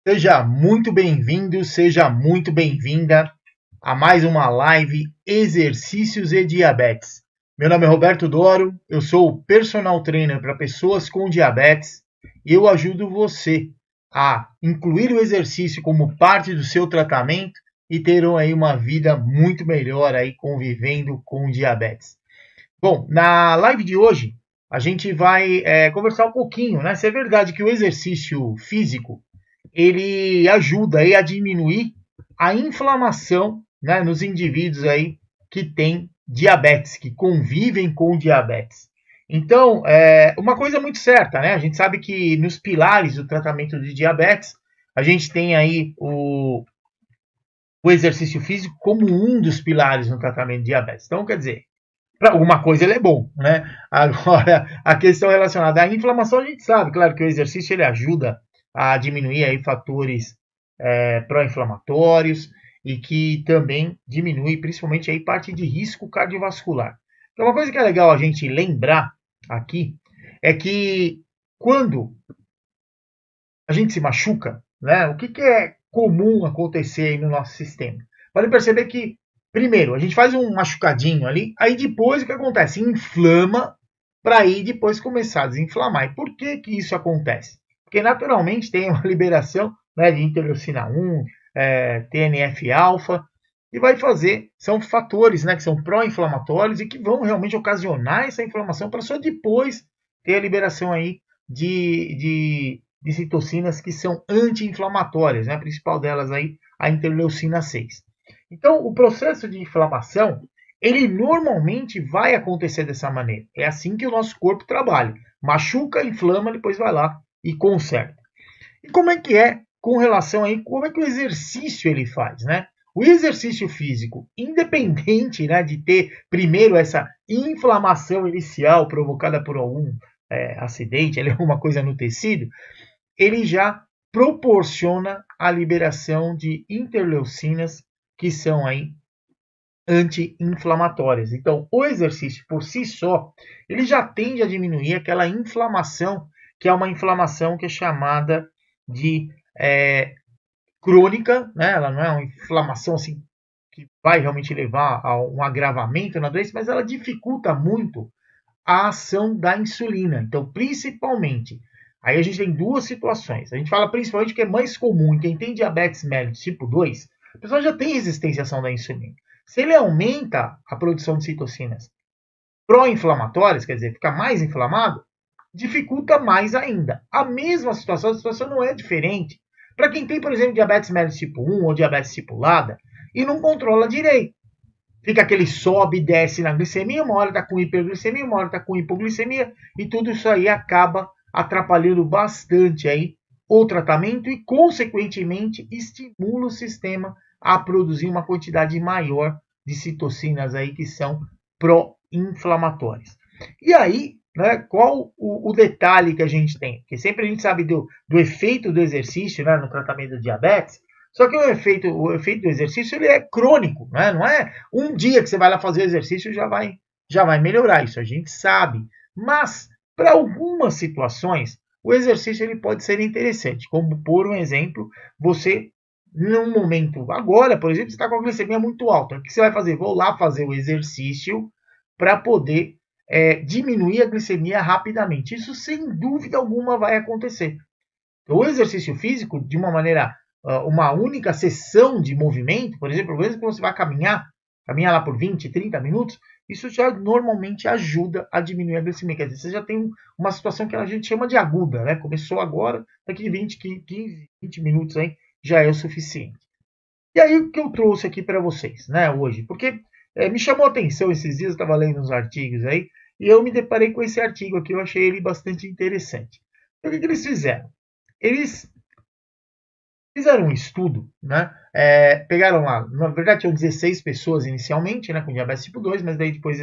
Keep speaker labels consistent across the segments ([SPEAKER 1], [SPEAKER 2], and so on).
[SPEAKER 1] Seja muito bem-vindo, seja muito bem-vinda a mais uma live Exercícios e Diabetes. Meu nome é Roberto Doro, eu sou o personal trainer para pessoas com diabetes e eu ajudo você a incluir o exercício como parte do seu tratamento e ter aí uma vida muito melhor aí convivendo com diabetes. Bom, na live de hoje a gente vai conversar um pouquinho, né? Se é verdade que o exercício físico ele ajuda aí a diminuir a inflamação, né, nos indivíduos aí que têm diabetes, que convivem com diabetes. Então, uma coisa muito certa, né? A gente sabe que nos pilares do tratamento de diabetes, a gente tem aí o exercício físico como um dos pilares no tratamento de diabetes. Então, quer dizer, para alguma coisa ele é bom, né? Agora, a questão relacionada à inflamação, a gente sabe, claro que o exercício ele ajuda a diminuir aí fatores pró-inflamatórios e que também diminui principalmente aí parte de risco cardiovascular. Então, uma coisa que é legal a gente lembrar aqui é que quando a gente se machuca, né, o que é comum acontecer aí no nosso sistema? Pode perceber que, primeiro, a gente faz um machucadinho ali, aí depois o que acontece? Inflama para aí depois começar a desinflamar. E por que, que isso acontece? Porque naturalmente tem uma liberação, né, de interleucina 1, TNF-alfa, e vai fazer, são fatores, né, que são pró-inflamatórios e que vão realmente ocasionar essa inflamação para só depois ter a liberação aí de citocinas que são anti-inflamatórias, né? A principal delas aí, a interleucina 6. Então, o processo de inflamação, ele normalmente vai acontecer dessa maneira. É assim que o nosso corpo trabalha. Machuca, inflama, depois vai lá e conserta. E como é com relação aí, como é que o exercício ele faz, né? O exercício físico, independente, né, de ter primeiro essa inflamação inicial provocada por algum acidente, alguma coisa no tecido, ele já proporciona a liberação de interleucinas que são aí anti-inflamatórias. Então, o exercício por si só, ele já tende a diminuir aquela inflamação, que é uma inflamação que é chamada de crônica, né? Ela não é uma inflamação assim que vai realmente levar a um agravamento na doença, mas ela dificulta muito a ação da insulina. Então, principalmente, aí a gente tem duas situações. A gente fala principalmente que é mais comum em quem tem diabetes mellitus tipo 2, a pessoa já tem resistência à ação da insulina. Se ele aumenta a produção de citocinas pró-inflamatórias, quer dizer, fica mais inflamado, dificulta mais ainda. A situação não é diferente para quem tem, por exemplo, diabetes mellitus tipo 1 ou diabetes tipo LADA e não controla direito. Fica aquele sobe e desce na glicemia, uma hora está com hiperglicemia, uma hora está com hipoglicemia, e tudo isso aí acaba atrapalhando bastante aí o tratamento e, consequentemente, estimula o sistema a produzir uma quantidade maior de citocinas aí que são pró-inflamatórias. E aí, né, qual o detalhe que a gente tem? Porque sempre a gente sabe do efeito do exercício, né, no tratamento do diabetes, só que o efeito do exercício ele é crônico, né? Não é um dia que você vai lá fazer o exercício e já vai melhorar. Isso a gente sabe. Mas, para algumas situações, o exercício ele pode ser interessante. Como, por um exemplo, você, num momento agora, por exemplo, você está com a glicemia muito alta. O que você vai fazer? Vou lá fazer o exercício para poder diminuir a glicemia rapidamente. Isso, sem dúvida alguma, vai acontecer. O exercício físico, de uma maneira, uma única sessão de movimento, por exemplo, mesmo que você vai caminhar lá por 20, 30 minutos, isso já normalmente ajuda a diminuir a glicemia. Quer dizer, você já tem uma situação que a gente chama de aguda, né? Começou agora, daqui de 20, 15, 20 minutos aí já é o suficiente. E aí o que eu trouxe aqui para vocês, né, hoje? Porque me chamou a atenção esses dias, eu estava lendo uns artigos aí, e eu me deparei com esse artigo aqui, eu achei ele bastante interessante. Então, o que eles fizeram? Eles fizeram um estudo, né? Pegaram lá, na verdade tinham 16 pessoas inicialmente, né, com diabetes tipo 2, mas daí depois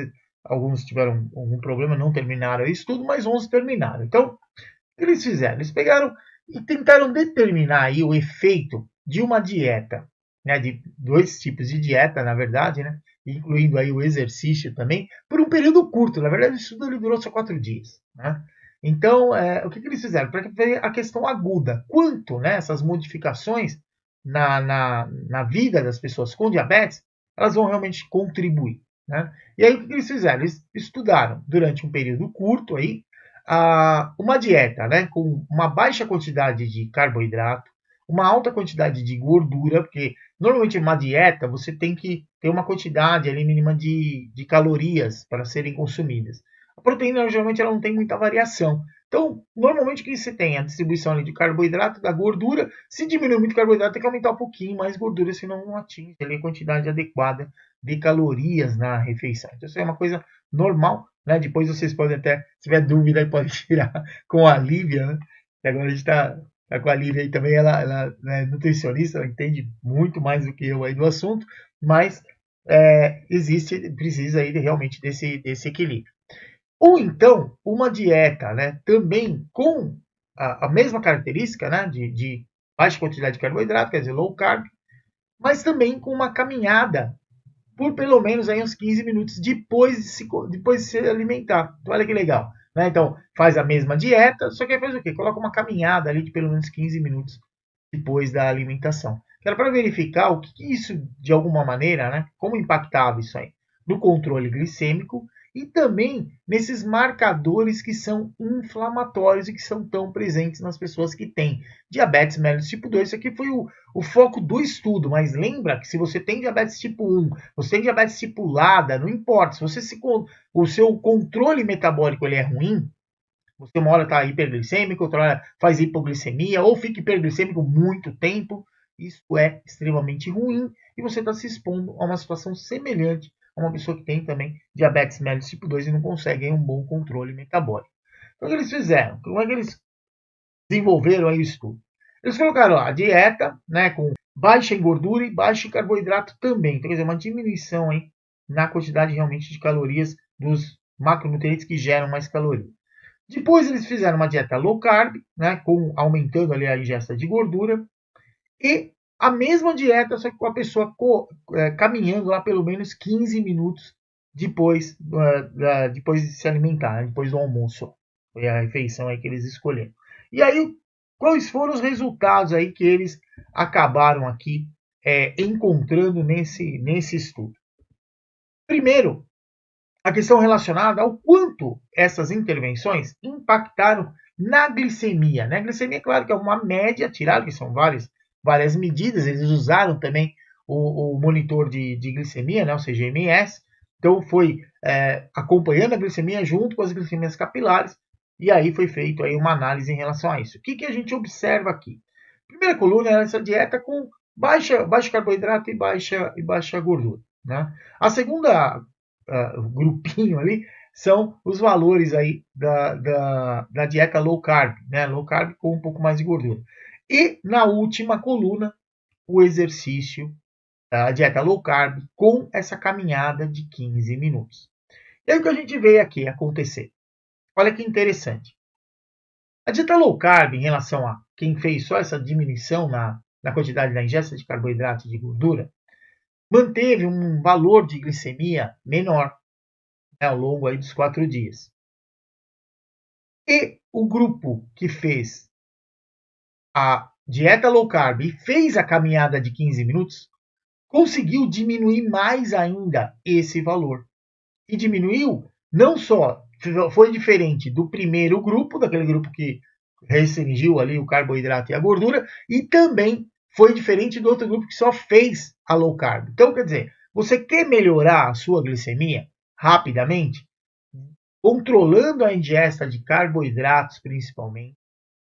[SPEAKER 1] alguns tiveram algum problema, não terminaram o estudo, mas 11 terminaram. Então, o que eles fizeram? Eles pegaram e tentaram determinar aí o efeito de uma dieta, né, de dois tipos de dieta, na verdade, né, incluindo aí o exercício também, por um período curto. Na verdade, o estudo ele durou só 4 dias, né? Então, o que eles fizeram? Para ver a questão aguda. Quanto, né, essas modificações na vida das pessoas com diabetes, elas vão realmente contribuir. Né? E aí, o que eles fizeram? Eles estudaram durante um período curto aí, uma dieta, né, com uma baixa quantidade de carboidrato, uma alta quantidade de gordura, porque normalmente uma dieta você tem que ter uma quantidade ali mínima de calorias para serem consumidas. A proteína geralmente ela não tem muita variação. Então, normalmente o que você tem? A distribuição ali de carboidrato, da gordura. Se diminuir muito o carboidrato, tem que aumentar um pouquinho mais gordura, senão não atinge ali a quantidade adequada de calorias na refeição. Então, isso é uma coisa normal, né? Depois vocês podem até, se tiver dúvida, pode tirar com a Lívia, né? E agora a gente tá com a Lívia aí também, ela é nutricionista, ela entende muito mais do que eu aí do assunto, mas precisa aí realmente desse equilíbrio. Ou então, uma dieta, né, também com a mesma característica, né, de baixa quantidade de carboidrato, quer dizer, low carb, mas também com uma caminhada por pelo menos aí uns 15 minutos depois de se alimentar. Então, olha que legal. Né? Então, faz a mesma dieta, só que faz o quê? Coloca uma caminhada ali de pelo menos 15 minutos depois da alimentação. Era para verificar o que isso, de alguma maneira, né, como impactava isso aí no controle glicêmico e também nesses marcadores que são inflamatórios e que são tão presentes nas pessoas que têm diabetes mellitus tipo 2. Isso aqui foi o foco do estudo, mas lembra que se você tem diabetes tipo 1, você tem diabetes tipo LADA, não importa, se você o seu controle metabólico ele é ruim, você uma hora está hiperglicêmico, outra hora faz hipoglicemia, ou fica hiperglicêmico muito tempo. Isso é extremamente ruim e você está se expondo a uma situação semelhante a uma pessoa que tem também diabetes mellitus tipo 2 e não consegue um bom controle metabólico. Então, o que eles fizeram? Como é que eles desenvolveram aí o estudo? Eles colocaram a dieta, né, com baixa em gordura e baixa em carboidrato também. Então, quer dizer, uma diminuição aí na quantidade realmente de calorias dos macronutrientes que geram mais calorias. Depois eles fizeram uma dieta low carb, né, aumentando ali a ingesta de gordura, e a mesma dieta, só que com a pessoa caminhando lá pelo menos 15 minutos depois de se alimentar, né, depois do almoço. Foi a refeição aí que eles escolheram. E aí, quais foram os resultados aí que eles acabaram aqui encontrando nesse estudo? Primeiro, a questão relacionada ao quanto essas intervenções impactaram na glicemia. Né? A glicemia, claro que é uma média tirada, que são várias medidas, eles usaram também o monitor de glicemia, né? O CGMS, então foi acompanhando a glicemia junto com as glicemias capilares, e aí foi feita aí uma análise em relação a isso. O que a gente observa aqui? Primeira coluna é essa dieta com baixo carboidrato e baixa gordura. Né? A segunda grupinho ali são os valores aí da dieta low carb, né? Low carb com um pouco mais de gordura. E na última coluna, o exercício da dieta low carb com essa caminhada de 15 minutos. E aí o que a gente vê aqui acontecer? Olha que interessante. A dieta low carb, em relação a quem fez só essa diminuição na quantidade da ingesta de carboidrato e de gordura, manteve um valor de glicemia menor, né, ao longo aí dos 4 dias. E o grupo que fez a dieta low carb e fez a caminhada de 15 minutos, conseguiu diminuir mais ainda esse valor. E diminuiu não só, foi diferente do primeiro grupo, daquele grupo que restringiu ali o carboidrato e a gordura, e também foi diferente do outro grupo que só fez a low carb. Então, quer dizer, você quer melhorar a sua glicemia rapidamente? Controlando a ingesta de carboidratos principalmente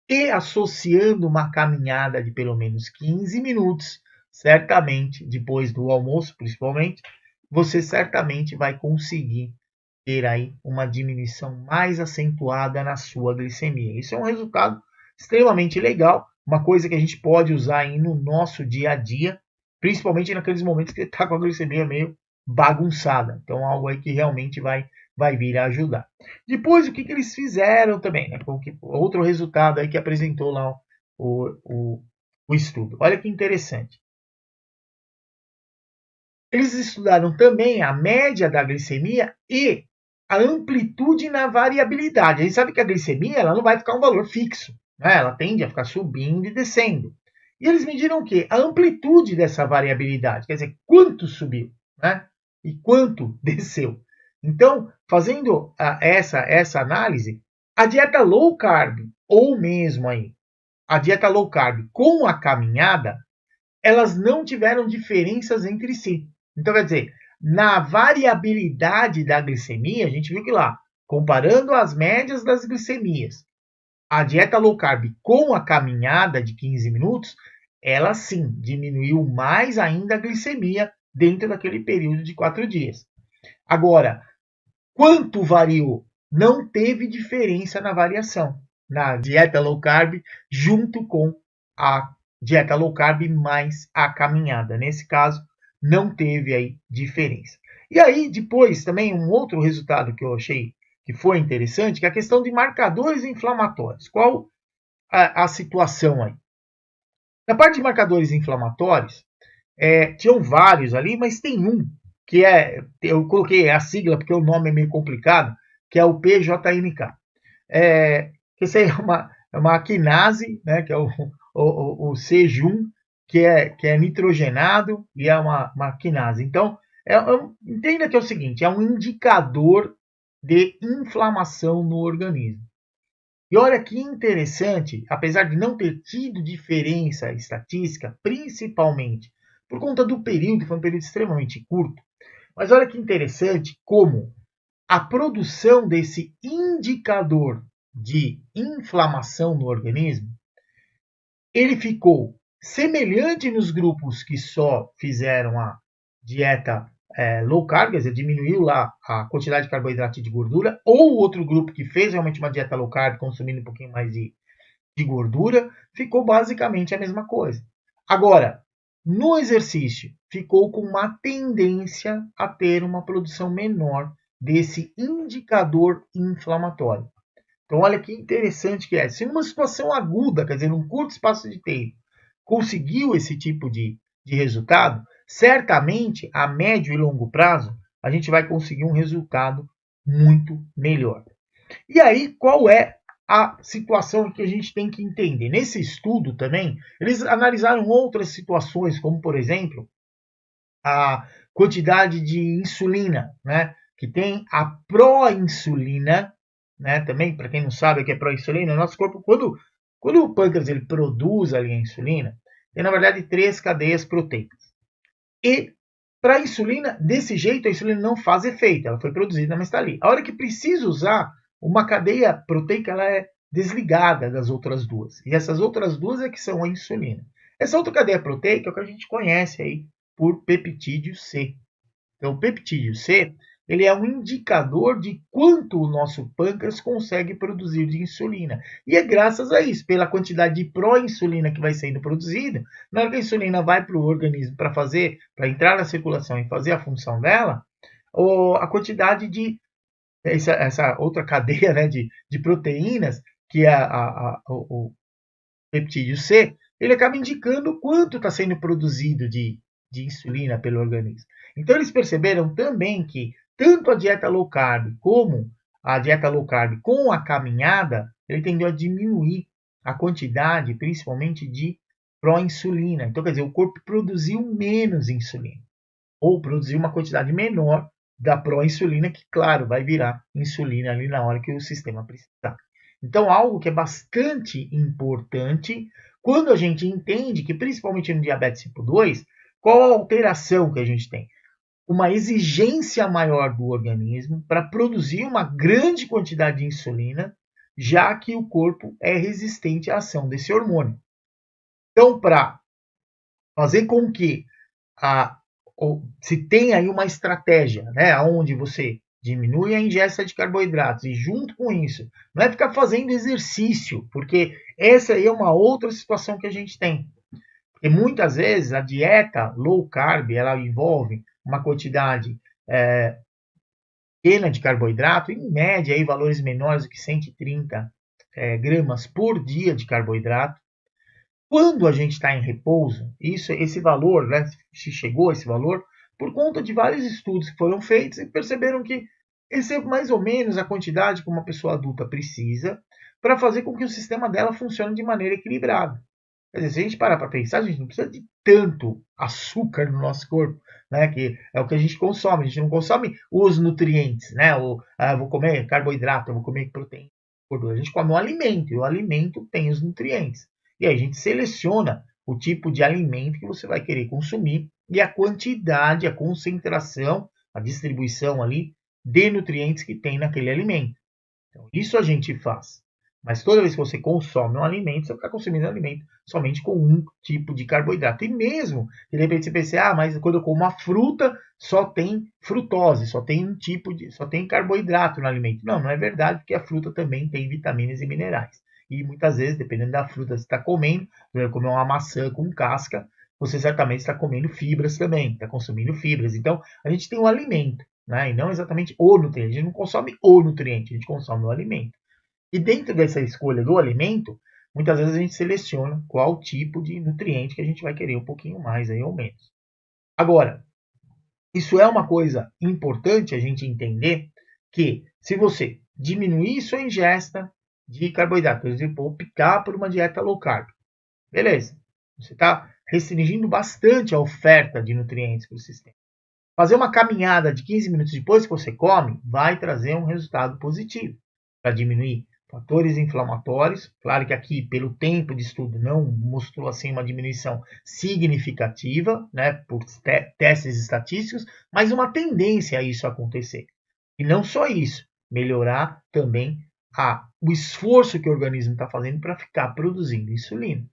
[SPEAKER 1] e associando uma caminhada de pelo menos 15 minutos, certamente, depois do almoço principalmente, você certamente vai conseguir ter aí uma diminuição mais acentuada na sua glicemia. Isso é um resultado extremamente legal, uma coisa que a gente pode usar aí no nosso dia a dia, principalmente naqueles momentos que está com a glicemia meio bagunçada. Então, algo aí que realmente vai vir a ajudar. Depois, o que eles fizeram também, né? Outro resultado aí que apresentou lá o estudo. Olha que interessante. Eles estudaram também a média da glicemia e a amplitude na variabilidade. A gente sabe que a glicemia ela não vai ficar um valor fixo, né? Ela tende a ficar subindo e descendo. E eles mediram o quê? A amplitude dessa variabilidade, quer dizer, quanto subiu, né? E quanto desceu. Então, fazendo essa análise, a dieta low carb, ou mesmo aí, a dieta low carb com a caminhada, elas não tiveram diferenças entre si. Então, quer dizer, na variabilidade da glicemia, a gente viu que lá, comparando as médias das glicemias, a dieta low carb com a caminhada de 15 minutos, ela sim diminuiu mais ainda a glicemia dentro daquele período de 4 dias. Agora, quanto variou? Não teve diferença na variação na dieta low carb junto com a dieta low carb mais a caminhada. Nesse caso, não teve aí diferença. E aí, depois, também um outro resultado que eu achei que foi interessante, que é a questão de marcadores inflamatórios. Qual a situação aí? Na parte de marcadores inflamatórios, tinham vários ali, mas tem um que eu coloquei a sigla porque o nome é meio complicado, que é o PJNK. Que esse aí é uma quinase, né, que é o C1, que é nitrogenado e é uma quinase. Então, entenda que é o seguinte, é um indicador de inflamação no organismo. E olha que interessante, apesar de não ter tido diferença estatística, principalmente por conta do período, que foi um período extremamente curto, mas olha que interessante como a produção desse indicador de inflamação no organismo, ele ficou semelhante nos grupos que só fizeram a dieta low carb, quer dizer, diminuiu lá a quantidade de carboidrato e de gordura, ou o outro grupo que fez realmente uma dieta low carb, consumindo um pouquinho mais de gordura, ficou basicamente a mesma coisa. Agora, no exercício, ficou com uma tendência a ter uma produção menor desse indicador inflamatório. Então, olha que interessante que é. Se numa situação aguda, quer dizer, num curto espaço de tempo, conseguiu esse tipo de resultado, certamente a médio e longo prazo a gente vai conseguir um resultado muito melhor. E aí, qual é a situação que a gente tem que entender? Nesse estudo também, eles analisaram outras situações, como por exemplo, a quantidade de insulina, né? Que tem a proinsulina, né? Também, para quem não sabe o que é proinsulina, o nosso corpo, quando o pâncreas ele produz ali a insulina, tem na verdade 3 cadeias proteicas. E para a insulina, desse jeito, a insulina não faz efeito, ela foi produzida, mas está ali. A hora que precisa usar, uma cadeia proteica ela é desligada das outras duas. E essas outras duas é que são a insulina. Essa outra cadeia proteica é o que a gente conhece aí por peptídeo C. Então, o peptídeo C ele é um indicador de quanto o nosso pâncreas consegue produzir de insulina. E é graças a isso, pela quantidade de proinsulina que vai sendo produzida, na hora que a insulina vai para o organismo para entrar na circulação e fazer a função dela, a quantidade de essa outra cadeia, né, de proteínas, que é o peptídeo C, ele acaba indicando quanto está sendo produzido de insulina pelo organismo. Então eles perceberam também que tanto a dieta low carb como a dieta low carb com a caminhada, ele tendeu a diminuir a quantidade, principalmente de proinsulina. Então, quer dizer, o corpo produziu menos insulina, ou produziu uma quantidade menor da proinsulina, que, claro, vai virar insulina ali na hora que o sistema precisar. Então, algo que é bastante importante quando a gente entende que, principalmente no diabetes tipo 2, qual a alteração que a gente tem? Uma exigência maior do organismo para produzir uma grande quantidade de insulina, já que o corpo é resistente à ação desse hormônio. Então, para fazer com que se tem aí uma estratégia, né, onde você diminui a ingesta de carboidratos e junto com isso, não é ficar fazendo exercício, porque essa aí é uma outra situação que a gente tem. Porque muitas vezes a dieta low carb, ela envolve uma quantidade pequena de carboidrato, em média aí valores menores do que 130 gramas por dia de carboidrato. Quando a gente está em repouso, esse valor, né, se chegou a esse valor, por conta de vários estudos que foram feitos e perceberam que recebo mais ou menos a quantidade que uma pessoa adulta precisa para fazer com que o sistema dela funcione de maneira equilibrada. Quer dizer, se a gente parar para pensar, a gente não precisa de tanto açúcar no nosso corpo, né? Que é o que a gente consome. A gente não consome os nutrientes, né? Vou comer carboidrato, vou comer proteína, gordura. A gente come um alimento e o alimento tem os nutrientes. E aí a gente seleciona o tipo de alimento que você vai querer consumir e a quantidade, a concentração, a distribuição ali de nutrientes que tem naquele alimento. Então, isso a gente faz. Mas toda vez que você consome um alimento, você está consumindo um alimento somente com um tipo de carboidrato. E mesmo que de repente você pense, mas quando eu como uma fruta, só tem frutose, só tem um tipo de, só tem carboidrato no alimento. Não, não é verdade, porque a fruta também tem vitaminas e minerais. E muitas vezes, dependendo da fruta que você está comendo, você vai comer uma maçã com casca, você certamente está comendo fibras também, está consumindo fibras. Então, a gente tem um alimento, né? E não exatamente o nutriente. A gente não consome o nutriente, a gente consome o alimento. E dentro dessa escolha do alimento, muitas vezes a gente seleciona qual tipo de nutriente que a gente vai querer um pouquinho mais aí ou menos. Agora, isso é uma coisa importante a gente entender que se você diminuir sua ingesta de carboidrato, por exemplo, optar por uma dieta low carb, beleza, você está restringindo bastante a oferta de nutrientes para o sistema. Fazer uma caminhada de 15 minutos depois que você come vai trazer um resultado positivo para diminuir fatores inflamatórios. Claro que aqui, pelo tempo de estudo, não mostrou assim uma diminuição significativa, né, por testes estatísticos, mas uma tendência a isso acontecer. E não só isso, melhorar também o esforço que o organismo está fazendo para ficar produzindo insulina.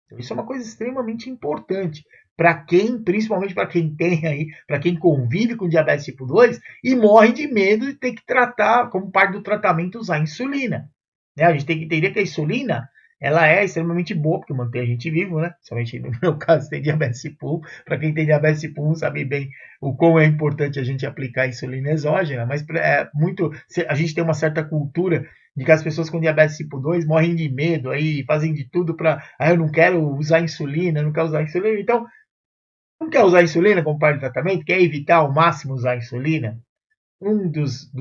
[SPEAKER 1] Então, isso é uma coisa extremamente importante para quem, principalmente para quem tem aí, para quem convive com diabetes tipo 2 e morre de medo de ter que tratar, como parte do tratamento, usar insulina. Né? A gente tem que entender que a insulina ela é extremamente boa, porque mantém a gente vivo, né? Somente no meu caso tem diabetes tipo 1. Para quem tem diabetes tipo 1 sabe bem o quão é importante a gente aplicar a insulina exógena, mas a gente tem uma certa cultura de que as pessoas com diabetes tipo 2 morrem de medo, aí fazem de tudo para, eu não quero usar insulina, não quero usar insulina, então não quer usar insulina como parte do tratamento, quer evitar ao máximo usar insulina, um dos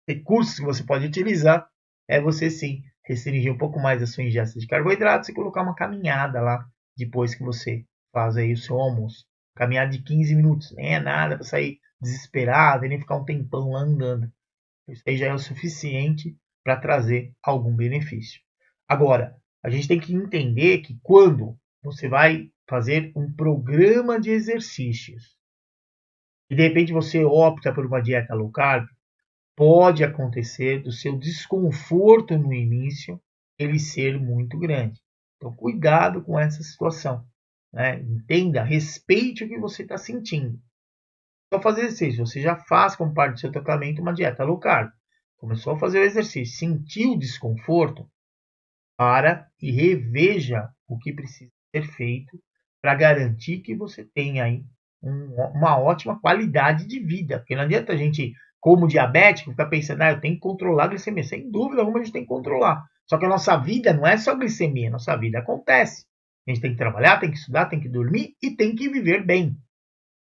[SPEAKER 1] recursos que você pode utilizar é você sim restringir um pouco mais a sua ingesta de carboidratos e colocar uma caminhada lá depois que você faz aí o seu almoço. Caminhada de 15 minutos, nem é nada para sair desesperado e nem ficar um tempão lá andando. Isso aí já é o suficiente para trazer algum benefício. Agora, a gente tem que entender que quando você vai fazer um programa de exercícios e de repente você opta por uma dieta low carb, pode acontecer do seu desconforto no início ele ser muito grande. Então, cuidado com essa situação. Né? Entenda, respeite o que você está sentindo. Só fazer exercício, você já faz como parte do seu tratamento uma dieta low carb. Começou a fazer o exercício, sentiu desconforto, para e reveja o que precisa ser feito para garantir que você tenha aí uma ótima qualidade de vida. Porque não adianta a gente, como diabético, ficar pensando, eu tenho que controlar a glicemia. Sem dúvida alguma a gente tem que controlar. Só que a nossa vida não é só glicemia, a nossa vida acontece. A gente tem que trabalhar, tem que estudar, tem que dormir e tem que viver bem.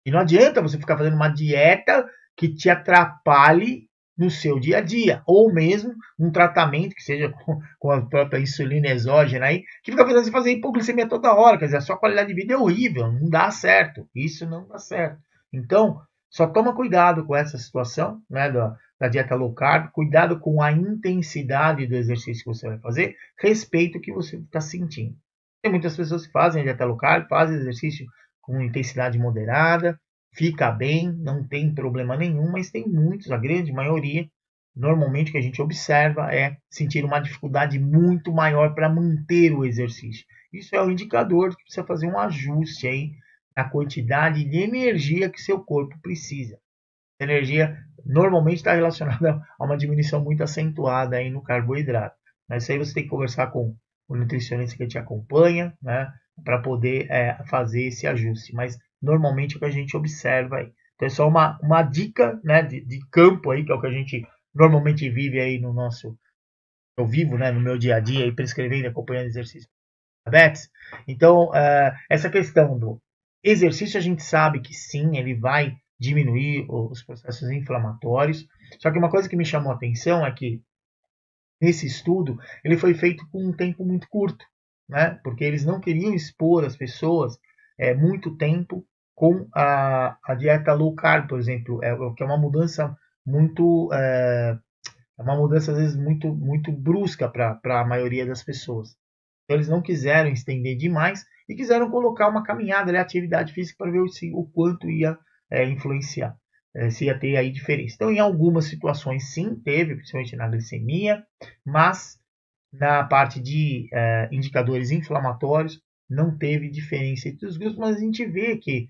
[SPEAKER 1] E não adianta você ficar fazendo uma dieta que te atrapalhe no seu dia a dia, ou mesmo um tratamento que seja com a própria insulina exógena aí, que fica fazendo você fazer hipoglicemia toda hora, quer dizer, a sua qualidade de vida é horrível, não dá certo, isso não dá certo. Então, só toma cuidado com essa situação, né, da dieta low carb, cuidado com a intensidade do exercício que você vai fazer, respeita o que você está sentindo. Tem muitas pessoas que fazem a dieta low carb, fazem exercício com intensidade moderada, fica bem, não tem problema nenhum, mas tem muitos, a grande maioria, normalmente o que a gente observa é sentir uma dificuldade muito maior para manter o exercício. Isso é um indicador de que precisa fazer um ajuste aí na quantidade de energia que seu corpo precisa. A energia normalmente está relacionada a uma diminuição muito acentuada aí no carboidrato. Mas isso aí você tem que conversar com o nutricionista que te acompanha, né, para poder fazer esse ajuste. Mas normalmente é o que a gente observa aí. Então é só uma dica, né, de campo aí, que é o que a gente normalmente vive aí no nosso. Eu vivo, né, no meu dia a dia, aí, prescrevendo e acompanhando exercício de diabetes. Então, essa questão do exercício, a gente sabe que sim, ele vai diminuir os processos inflamatórios. Só que uma coisa que me chamou a atenção é que nesse estudo ele foi feito com um tempo muito curto, né? Porque eles não queriam expor as pessoas muito tempo com a dieta low carb, por exemplo, que é uma mudança muito uma mudança às vezes muito brusca para a maioria das pessoas. Então eles não quiseram estender demais e quiseram colocar uma caminhada, né, atividade física para ver o quanto ia influenciar, se ia ter aí diferença. Então em algumas situações sim teve, principalmente na glicemia, mas na parte de indicadores inflamatórios não teve diferença entre os grupos, mas a gente vê que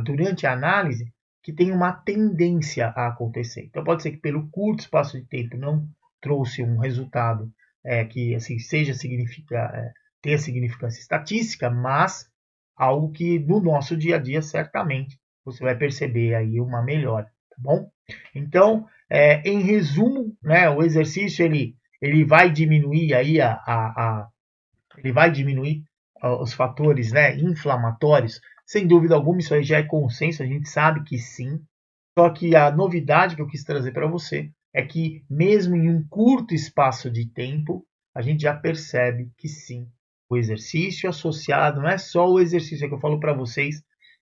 [SPEAKER 1] durante a análise que tem uma tendência a acontecer. Então pode ser que pelo curto espaço de tempo não trouxe um resultado que assim tenha significância estatística, mas algo que no nosso dia a dia certamente você vai perceber aí uma melhora, tá bom? Então, em resumo, né, o exercício ele vai diminuir aí ele vai diminuir os fatores, né, inflamatórios. Sem dúvida alguma, isso aí já é consenso, a gente sabe que sim. Só que a novidade que eu quis trazer para você é que mesmo em um curto espaço de tempo, a gente já percebe que sim, o exercício associado, não é só o exercício, é que eu falo para vocês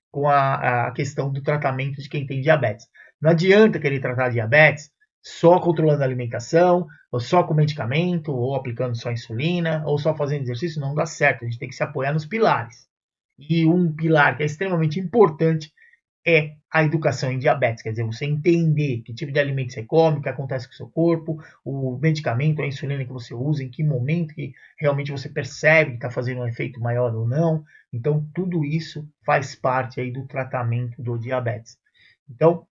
[SPEAKER 1] com a questão do tratamento de quem tem diabetes. Não adianta querer tratar diabetes só controlando a alimentação, ou só com medicamento, ou aplicando só insulina, ou só fazendo exercício, não dá certo. A gente tem que se apoiar nos pilares. E um pilar que é extremamente importante é a educação em diabetes, quer dizer, você entender que tipo de alimento você come, o que acontece com o seu corpo, o medicamento, a insulina que você usa, em que momento que realmente você percebe que está fazendo um efeito maior ou não. Então, tudo isso faz parte aí do tratamento do diabetes. Então,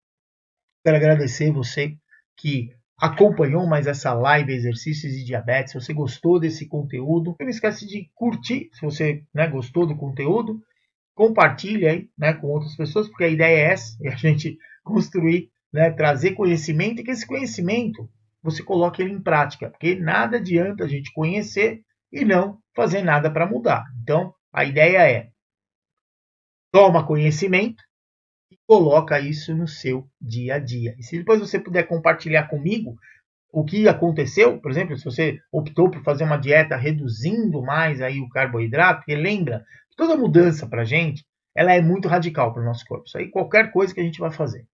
[SPEAKER 1] quero agradecer você que acompanhou mais essa live Exercícios de Diabetes. Se você gostou desse conteúdo, não esquece de curtir, se você gostou do conteúdo, compartilhe aí, com outras pessoas, porque a ideia é essa, é a gente construir, trazer conhecimento e que esse conhecimento você coloque ele em prática, porque nada adianta a gente conhecer e não fazer nada para mudar. Então, a ideia é toma conhecimento e coloca isso no seu dia a dia. E se depois você puder compartilhar comigo o que aconteceu, por exemplo, se você optou por fazer uma dieta reduzindo mais aí o carboidrato, porque lembra, toda mudança para a gente, ela é muito radical para o nosso corpo. Isso aí qualquer coisa que a gente vai fazer.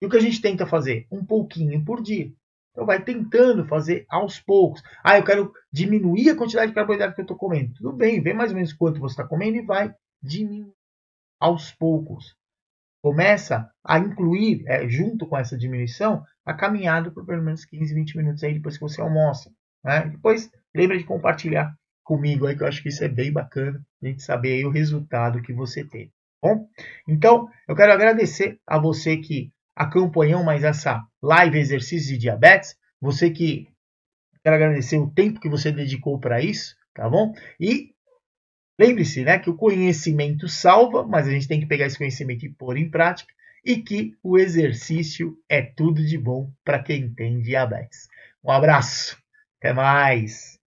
[SPEAKER 1] E o que a gente tenta fazer? Um pouquinho por dia. Então vai tentando fazer aos poucos. Ah, eu quero diminuir a quantidade de carboidrato que eu estou comendo. Tudo bem, vê mais ou menos quanto você está comendo e vai diminuir aos poucos. Começa a incluir, junto com essa diminuição, a caminhada por pelo menos 15, 20 minutos aí depois que você almoça. Né? Depois, lembra de compartilhar comigo aí, que eu acho que isso é bem bacana, a gente saber aí o resultado que você teve. Bom? Então, eu quero agradecer a você que acompanhou mais essa live Exercícios de Diabetes, você que quero agradecer o tempo que você dedicou para isso, tá bom? E lembre-se, que o conhecimento salva, mas a gente tem que pegar esse conhecimento e pôr em prática, e que o exercício é tudo de bom para quem tem diabetes. Um abraço, até mais!